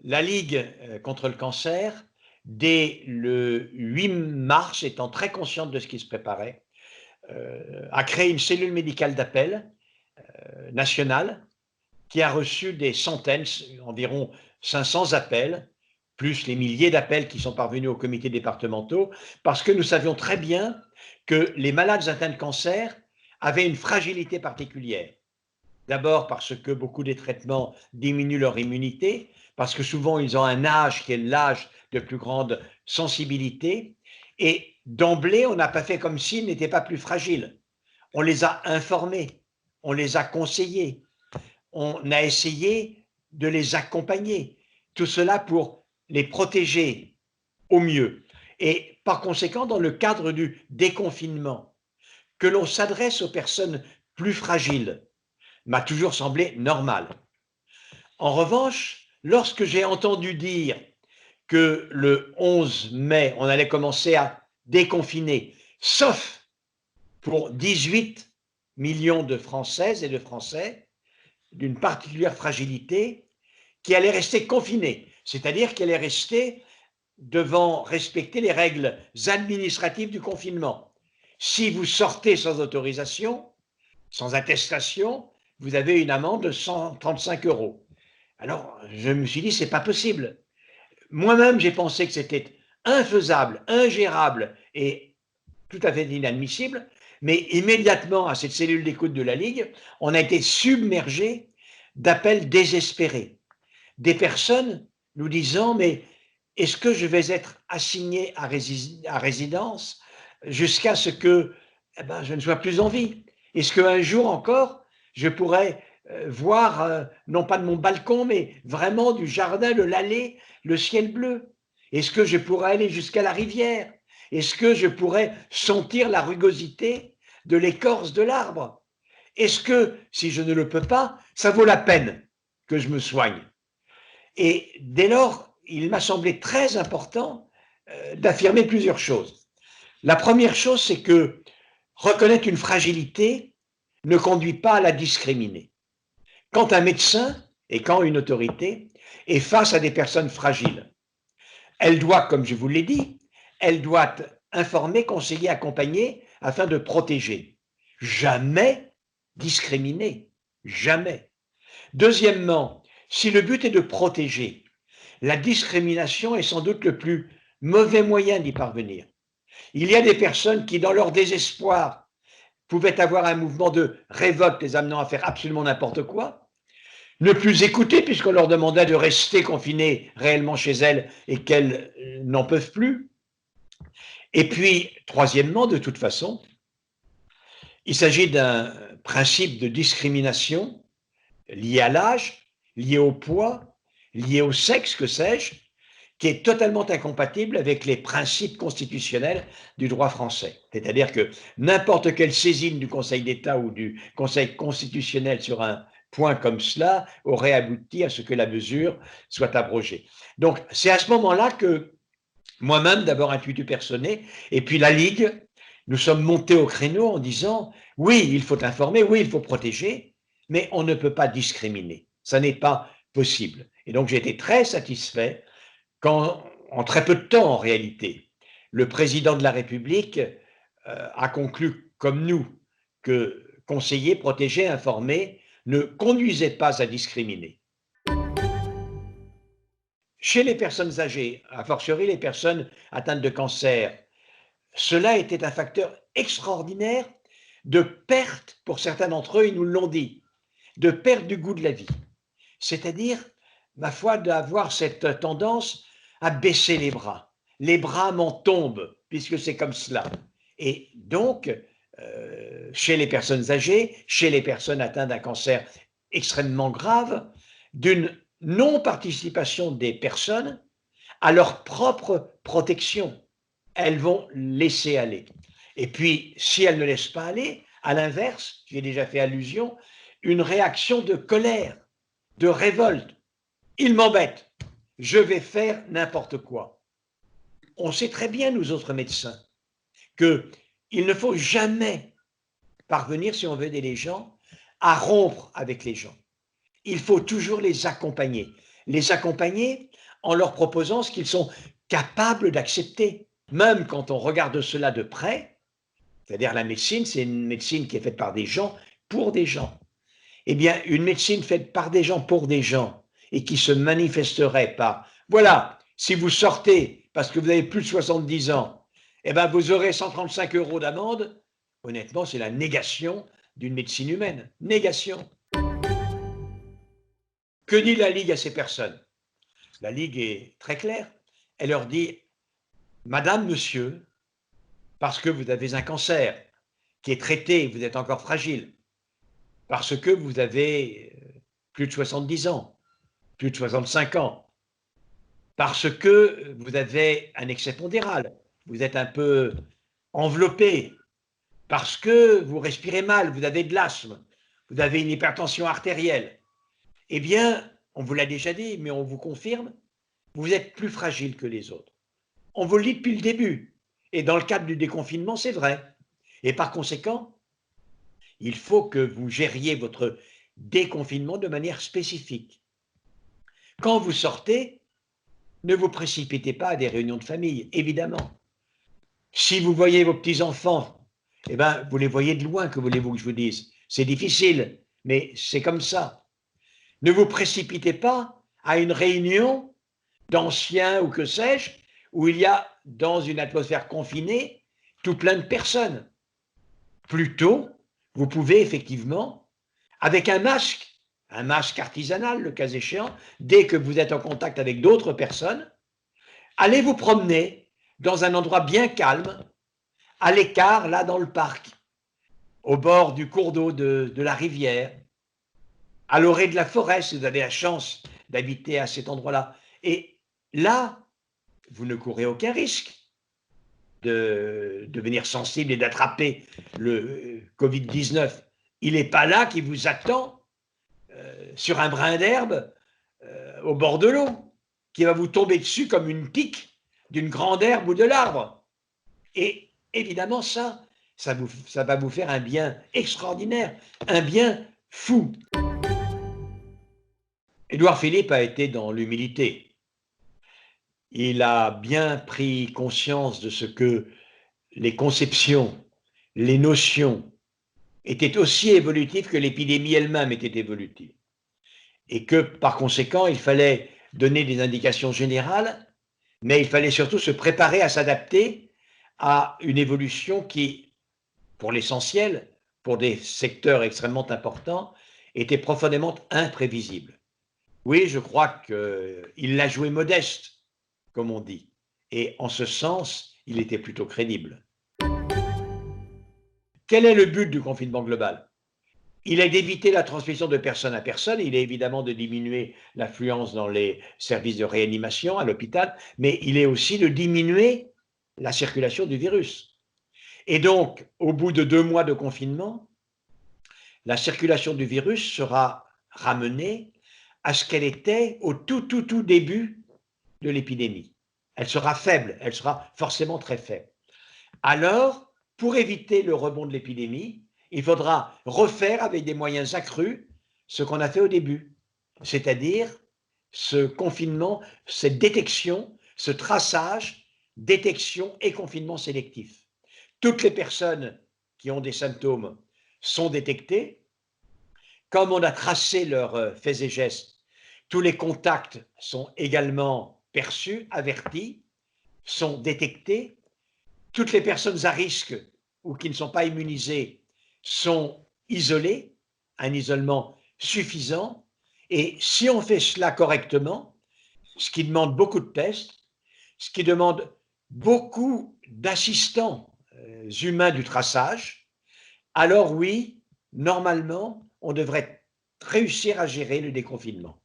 La Ligue contre le cancer, dès le 8 mars, étant très consciente de ce qui se préparait, a créé une cellule médicale d'appel nationale qui a reçu des centaines, environ 500 appels, plus les milliers d'appels qui sont parvenus aux comités départementaux, parce que nous savions très bien que les malades atteints de cancer avaient une fragilité particulière. D'abord parce que beaucoup des traitements diminuent leur immunité, parce que souvent ils ont un âge qui est l'âge de plus grande sensibilité, et d'emblée, on n'a pas fait comme s'ils n'étaient pas plus fragiles. On les a informés, on les a conseillés, on a essayé de les accompagner. Tout cela pour les protéger au mieux. Et par conséquent, dans le cadre du déconfinement, que l'on s'adresse aux personnes plus fragiles m'a toujours semblé normal. En revanche, lorsque j'ai entendu dire que le 11 mai, on allait commencer à déconfiner, sauf pour 18 millions de Françaises et de Français d'une particulière fragilité, qui allaient rester confinés, c'est-à-dire qui allaient rester devant respecter les règles administratives du confinement. Si vous sortez sans autorisation, sans attestation, vous avez une amende de 135 €. Alors, je me suis dit, c'est pas possible. Moi-même, j'ai pensé que c'était infaisable, ingérable et tout à fait inadmissible, mais immédiatement à cette cellule d'écoute de la Ligue, on a été submergé d'appels désespérés, des personnes nous disant, mais est-ce que je vais être assigné à résidence jusqu'à ce que je ne sois plus en vie? Est-ce qu'un jour encore, je pourrais voir, non pas de mon balcon, mais vraiment du jardin, de l'allée, le ciel bleu? Est-ce que je pourrais aller jusqu'à la rivière? Est-ce que je pourrais sentir la rugosité de l'écorce de l'arbre? Est-ce que, si je ne le peux pas, ça vaut la peine que je me soigne? Et dès lors, il m'a semblé très important d'affirmer plusieurs choses. La première chose, c'est que reconnaître une fragilité ne conduit pas à la discriminer. Quand un médecin et quand une autorité est face à des personnes fragiles, elle doit, comme je vous l'ai dit, elle doit informer, conseiller, accompagner afin de protéger. Jamais discriminer. Jamais. Deuxièmement, si le but est de protéger, la discrimination est sans doute le plus mauvais moyen d'y parvenir. Il y a des personnes qui, dans leur désespoir, pouvaient avoir un mouvement de révolte les amenant à faire absolument n'importe quoi, ne plus écouter puisqu'on leur demandait de rester confinées réellement chez elles et qu'elles n'en peuvent plus. Et puis, troisièmement, de toute façon, il s'agit d'un principe de discrimination lié à l'âge, lié au poids, lié au sexe, que sais-je, qui est totalement incompatible avec les principes constitutionnels du droit français. C'est-à-dire que n'importe quelle saisine du Conseil d'État ou du Conseil constitutionnel sur un point comme cela aurait abouti à ce que la mesure soit abrogée. Donc, c'est à ce moment-là que moi-même, d'abord intuitu personné, et puis la Ligue, nous sommes montés au créneau en disant oui, il faut informer, oui, il faut protéger, mais on ne peut pas discriminer. Ça n'est pas possible. Et donc, j'ai été très satisfait quand, en très peu de temps en réalité, le président de la République a conclu comme nous que conseiller, protéger, informer ne conduisait pas à discriminer. Chez les personnes âgées, a fortiori les personnes atteintes de cancer, cela était un facteur extraordinaire de perte, pour certains d'entre eux, ils nous l'ont dit, de perte du goût de la vie. C'est-à-dire, ma foi, d'avoir cette tendance à baisser les bras. Les bras m'en tombent, puisque c'est comme cela. Et donc, chez les personnes âgées, chez les personnes atteintes d'un cancer extrêmement grave, d'une non-participation des personnes à leur propre protection. Elles vont laisser aller. Et puis, si elles ne laissent pas aller, à l'inverse, j'y ai déjà fait allusion, une réaction de colère, de révolte. Il m'embête, je vais faire n'importe quoi. On sait très bien, nous autres médecins, qu'il ne faut jamais parvenir, si on veut aider les gens, à rompre avec les gens. Il faut toujours les accompagner. les accompagner en leur proposant ce qu'ils sont capables d'accepter. Même quand on regarde cela de près, c'est-à-dire la médecine, c'est une médecine qui est faite par des gens pour des gens. Eh bien, une médecine faite par des gens pour des gens et qui se manifesterait par, voilà, si vous sortez parce que vous avez plus de 70 ans, eh bien, vous aurez 135 € d'amende. Honnêtement, c'est la négation d'une médecine humaine. Négation. Que dit la Ligue à ces personnes? La Ligue est très claire. Elle leur dit, Madame, Monsieur, parce que vous avez un cancer qui est traité, vous êtes encore fragile, parce que vous avez plus de 70 ans, plus de 65 ans, parce que vous avez un excès pondéral, vous êtes un peu enveloppé, parce que vous respirez mal, vous avez de l'asthme, vous avez une hypertension artérielle, eh bien, on vous l'a déjà dit, mais on vous confirme, vous êtes plus fragile que les autres. On vous le dit depuis le début. Et dans le cadre du déconfinement, c'est vrai. Et par conséquent, il faut que vous gériez votre déconfinement de manière spécifique. Quand vous sortez, ne vous précipitez pas à des réunions de famille, évidemment. Si vous voyez vos petits-enfants, eh ben, vous les voyez de loin, que voulez-vous que je vous dise? C'est difficile, mais c'est comme ça. Ne vous précipitez pas à une réunion d'anciens ou que sais-je, où il y a, dans une atmosphère confinée, tout plein de personnes. Plutôt, vous pouvez effectivement, avec un masque artisanal, le cas échéant, dès que vous êtes en contact avec d'autres personnes, allez vous promener dans un endroit bien calme, à l'écart, là, dans le parc, au bord du cours d'eau de la rivière, à l'orée de la forêt, si vous avez la chance d'habiter à cet endroit-là. Et là, vous ne courez aucun risque de devenir sensible et d'attraper le Covid-19. Il n'est pas là qui vous attend sur un brin d'herbe au bord de l'eau, qui va vous tomber dessus comme une pique d'une grande herbe ou de l'arbre. Et évidemment, ça va vous faire un bien extraordinaire, un bien fou. Édouard Philippe a été dans l'humilité. Il a bien pris conscience de ce que les conceptions, les notions étaient aussi évolutives que l'épidémie elle-même était évolutive. Et que par conséquent, il fallait donner des indications générales, mais il fallait surtout se préparer à s'adapter à une évolution qui, pour l'essentiel, pour des secteurs extrêmement importants, était profondément imprévisible. Oui, je crois qu'il l'a joué modeste, comme on dit. Et en ce sens, il était plutôt crédible. Quel est le but du confinement global? Il est d'éviter la transmission de personne à personne, il est évidemment de diminuer l'affluence dans les services de réanimation à l'hôpital, mais il est aussi de diminuer la circulation du virus. Et donc, au bout de 2 mois de confinement, la circulation du virus sera ramenée à ce qu'elle était au tout début de l'épidémie. Elle sera faible, elle sera forcément très faible. Alors, pour éviter le rebond de l'épidémie, il faudra refaire avec des moyens accrus ce qu'on a fait au début, c'est-à-dire ce confinement, cette détection, ce traçage, détection et confinement sélectif. Toutes les personnes qui ont des symptômes sont détectées. Comme on a tracé leurs faits et gestes, tous les contacts sont également perçus, avertis, sont détectés. Toutes les personnes à risque ou qui ne sont pas immunisées sont isolées, un isolement suffisant. Et si on fait cela correctement, ce qui demande beaucoup de tests, ce qui demande beaucoup d'assistants humains du traçage, alors oui, normalement, on devrait réussir à gérer le déconfinement.